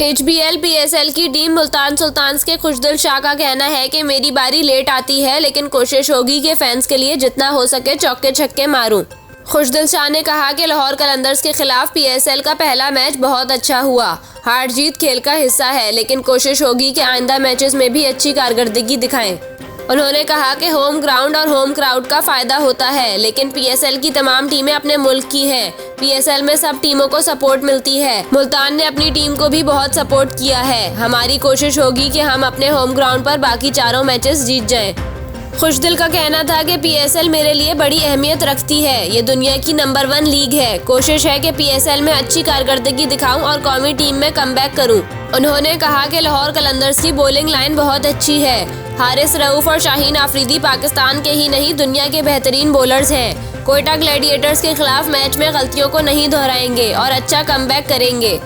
HBL PSL की team Multan sultans के खुशदिल शाह का कहना है कि मेरी बारी लेट आती है, लेकिन कोशिश होगी कि फैंस के लिए जितना हो सके चौके छक्के मारूं। खुशदिल शाह ने कहा कि लाहौर कलंदर्स के खिलाफ PSL का पहला मैच बहुत अच्छा हुआ। हार जीत खेल का हिस्सा है, लेकिन कोशिश होगी कि आइंदा मैचेस में भी अच्छी कारकर्दगी दिखाएं। उन्होंने कहा कि होम ग्राउंड और होम क्राउड का फायदा होता है, लेकिन PSL की तमाम टीमें अपने मुल्क की हैं। PSL में सब टीमों को सपोर्ट मिलती है। मुल्तान ने अपनी टीम को भी बहुत सपोर्ट किया है। हमारी कोशिश होगी कि हम अपने होम ग्राउंड पर बाकी चारों मैचेस जीत जाएं। खुशदिल का कहना था कि PSL मेरे लिए बड़ी अहमियत रखती है। ये दुनिया की नंबर 1 लीग है। कोशिश है कि PSL में अच्छी कारकर्दगी दिखाऊं और कौमी टीम में कमबैक करूं। उन्होंने कहा कि लाहौर कलंदर्स की बॉलिंग लाइन बहुत अच्छी है। हारिस रऊफ और शाहीन आफरीदी पाकिस्तान के ही नहीं दुनिया के बेहतरीन बॉलर्स हैं। कोयटा ग्लैडिएटर्स के खिलाफ मैच में गलतियों को नहीं दोहराएंगे और अच्छा कमबैक करेंगे।